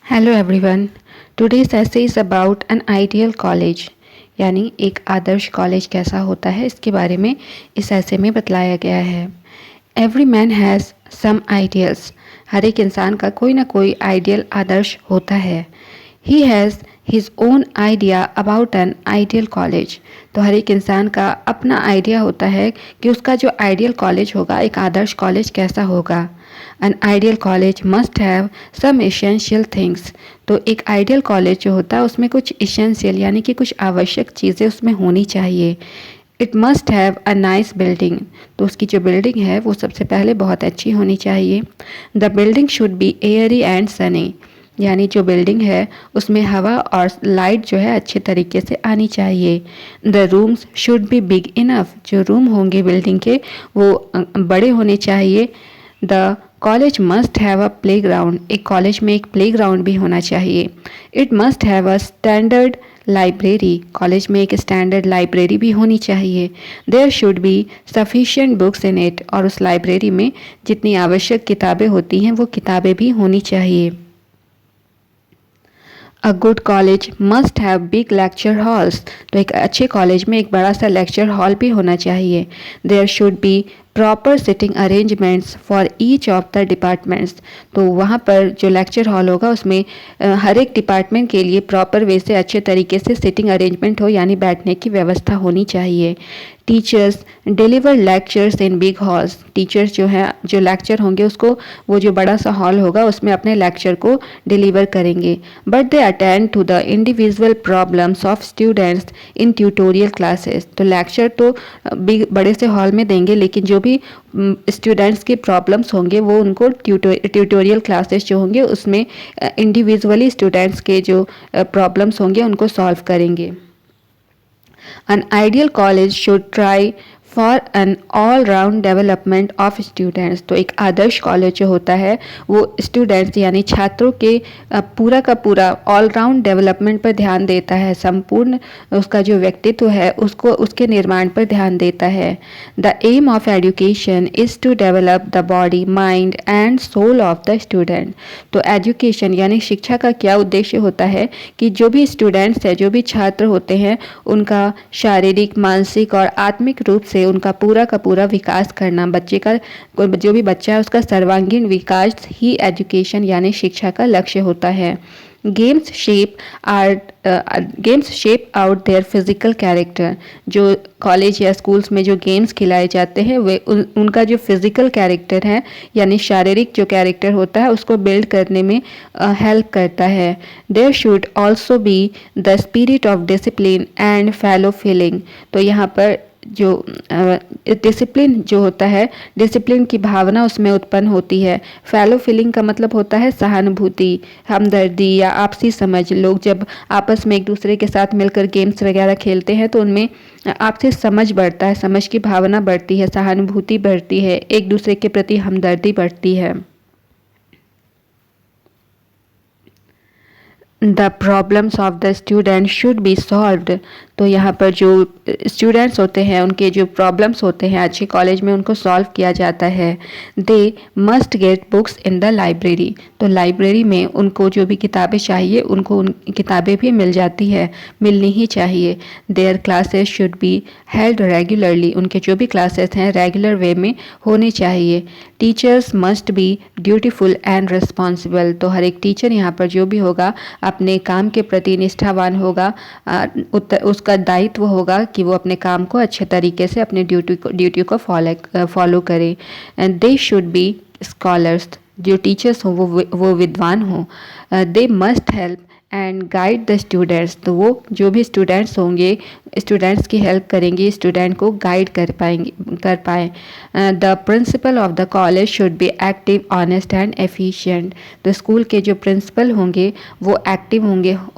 Hello everyone. Today's essay is about an ideal college, यानी एक आदर्श college कैसा होता है इसके बारे में इस ऐसे में बतलाया गया है। Every man has some ideals, हर एक इंसान का कोई ना कोई आइडियल आदर्श होता है। He has his own idea about an ideal college, तो हर एक इंसान का अपना आइडिया होता है कि उसका जो आइडियल कॉलेज होगा, एक आदर्श कॉलेज कैसा होगा। An ideal college must have some essential things, तो एक आइडियल कॉलेज जो होता है उसमें कुछ एसेंशियल यानी कि कुछ आवश्यक चीज़ें उसमें होनी चाहिए। It must have a nice building, तो उसकी जो बिल्डिंग है वो सबसे पहले बहुत अच्छी होनी चाहिए। The building should be Airy and Sunny, यानी जो बिल्डिंग है उसमें हवा और लाइट जो है अच्छे तरीके से आनी चाहिए। The rooms should be big enough, जो रूम होंगे बिल्डिंग के वो बड़े होने चाहिए। The college must have a playground, एक कॉलेज में एक प्ले ग्राउंड भी होना चाहिए। It must have a standard library, college में एक स्टैंडर्ड लाइब्रेरी भी होनी चाहिए। There should be sufficient books in it, और उस लाइब्रेरी में जितनी आवश्यक किताबें होती हैं वो किताबें भी होनी चाहिए। A good college must have big lecture halls, तो एक अच्छे कॉलेज में एक बड़ा सा लेक्चर हॉल भी होना चाहिए। There should be proper sitting arrangements for each of the departments, तो वहाँ पर जो लेक्चर हॉल होगा उसमें हर एक डिपार्टमेंट के लिए प्रॉपर वे से अच्छे तरीके से सिटिंग अरेंजमेंट हो, यानी बैठने की व्यवस्था होनी चाहिए। Teachers deliver lectures in big halls, teachers जो है जो लेक्चर होंगे उसको वो जो बड़ा सा हॉल होगा उसमें अपने लेक्चर को डिलीवर करेंगे। But they attend to the individual problems of students in tutorial classes, तो लेक्चर तो बिग बड़े से हॉल में देंगे लेकिन जो भी स्टूडेंट्स की प्रॉब्लम्स होंगे वो उनको ट्यूटोरियल क्लासेस जो होंगे उसमें इंडिविजुअली स्टूडेंट्स के जो प्रॉब्लम्स होंगे उनको सॉल्व करेंगे। An ideal college should try for an all round development of students, तो एक आदर्श कॉलेज जो होता है वो स्टूडेंट्स यानी छात्रों के पूरा का पूरा ऑल राउंड डेवलपमेंट पर ध्यान देता है, संपूर्ण उसका जो व्यक्तित्व है उसको उसके निर्माण पर ध्यान देता है। The aim of education is to develop the body mind and soul of the student, तो एजुकेशन यानी शिक्षा का क्या उद्देश्य होता है कि जो भी स्टूडेंट्स है जो भी छात्र होते हैं उनका शारीरिक मानसिक और आत्मिक रूप से उनका पूरा का पूरा विकास करना, बच्चे का जो भी बच्चा है उसका सर्वांगीण विकास ही एजुकेशन यानी शिक्षा का लक्ष्य होता है। Games shape out their physical character, जो कॉलेज या स्कूल्स में जो गेम्स खिलाए जाते हैं वे उनका जो फिजिकल कैरेक्टर है यानी शारीरिक जो कैरेक्टर होता है उसको बिल्ड करने में हेल्प करता है। There should also be the spirit of discipline and fellow feeling, तो यहाँ पर जो डिसिप्लिन जो होता है डिसिप्लिन की भावना उसमें उत्पन्न होती है। फेलो फीलिंग का मतलब होता है सहानुभूति, हमदर्दी या आपसी समझ। लोग जब आपस में एक दूसरे के साथ मिलकर गेम्स वगैरह खेलते हैं तो उनमें आपसी समझ बढ़ता है, समझ की भावना बढ़ती है, सहानुभूति बढ़ती है, एक दूसरे के प्रति हमदर्दी बढ़ती है। The problems of the student should be solved, तो यहाँ पर जो स्टूडेंट्स होते हैं उनके जो प्रॉब्लम्स होते हैं अच्छे कॉलेज में उनको सॉल्व किया जाता है। They must get books in the library, तो लाइब्रेरी में उनको जो भी किताबें चाहिए उनको उन किताबें भी मिल जाती है, मिलनी ही चाहिए। There classes should be held regularly, उनके जो भी क्लासेस हैं रेगुलर वे में होने चाहिए। Teachers must be dutiful and responsible, तो हर एक टीचर यहाँ पर जो भी होगा अपने काम के प्रति निष्ठावान होगा, उसका दायित्व होगा कि वो अपने काम को अच्छे तरीके से अपने ड्यूटी को फॉलो करे। And they should be scholars, जो टीचर्स हों वो विद्वान हों। They must help and guide the students, तो वो जो भी स्टूडेंट्स होंगे स्टूडेंट्स की हेल्प करेंगे, स्टूडेंट को गाइड कर पाएँ। The principle of the college should be active honest and efficient, तो स्कूल के जो प्रिंसिपल होंगे वो एक्टिव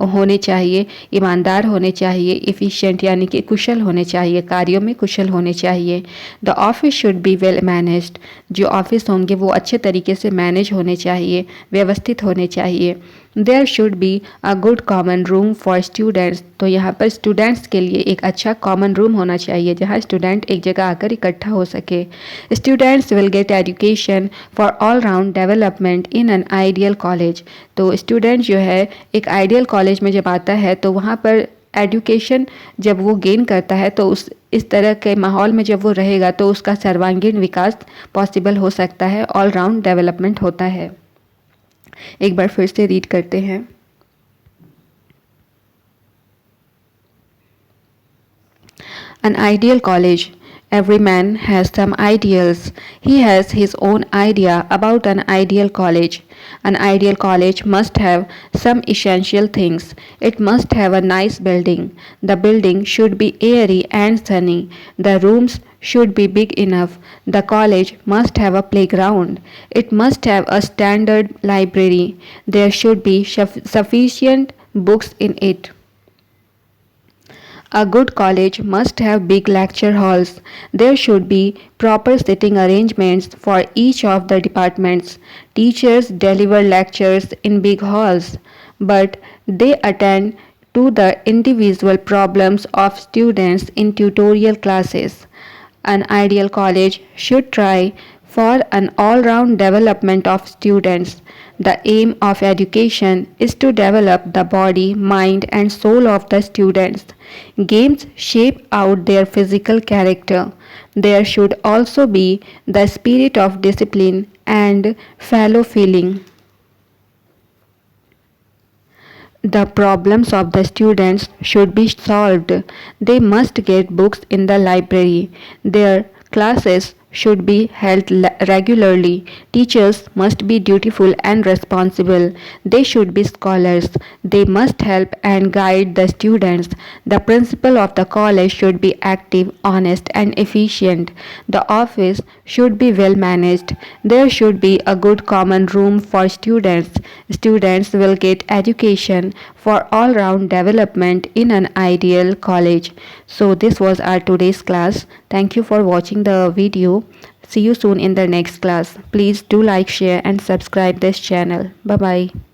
होने चाहिए, ईमानदार होने चाहिए, एफिशिएंट यानी कि कुशल होने चाहिए, कार्यों में कुशल होने चाहिए। The office should be well managed, जो ऑफिस होंगे वो अच्छे तरीके से मैनेज होने चाहिए, व्यवस्थित होने चाहिए। There should be a good common room for students, तो यहाँ पर स्टूडेंट्स के लिए एक अच्छा कॉमन रूम होना चाहिए जहाँ स्टूडेंट एक जगह आकर इकट्ठा हो सके। Students will get education for all round development in an ideal college, तो स्टूडेंट जो है एक आइडियल कॉलेज में जब आता है तो वहाँ पर एजुकेशन जब वो गेन करता है तो इस तरह के माहौल में जब वो रहेगा तो उसका सर्वांगीण विकास पॉसिबल हो सकता है, ऑल राउंड डेवलपमेंट होता है। एक बार फिर से रीड करते हैं। An ideal college. Every man has some ideals. He has his own idea about an ideal college. An ideal college must have some essential things. It must have a nice building. The building should be airy and sunny. The rooms should be big enough. The college must have a playground. It must have a standard library. There should be sufficient books in it. A good college must have big lecture halls. There should be proper sitting arrangements for each of the departments. Teachers deliver lectures in big halls, but they attend to the individual problems of students in tutorial classes. An ideal college should try for an all round development of students. The aim of education is to develop the body, mind, and soul of the students. Games shape out their physical character. There should also be the spirit of discipline and fellow feeling. The problems of the students should be solved. They must get books in the library. Their classes should be held regularly. Teachers must be dutiful and responsible. They should be scholars. They must help and guide the students. The principal of the college should be active, honest, and efficient. The office should be well managed. There should be a good common room for students. Students will get education for all round development in an ideal college. So, this was our today's class. Thank you for watching the video. See you soon in the next class. Please do like, share, and subscribe this channel. Bye bye.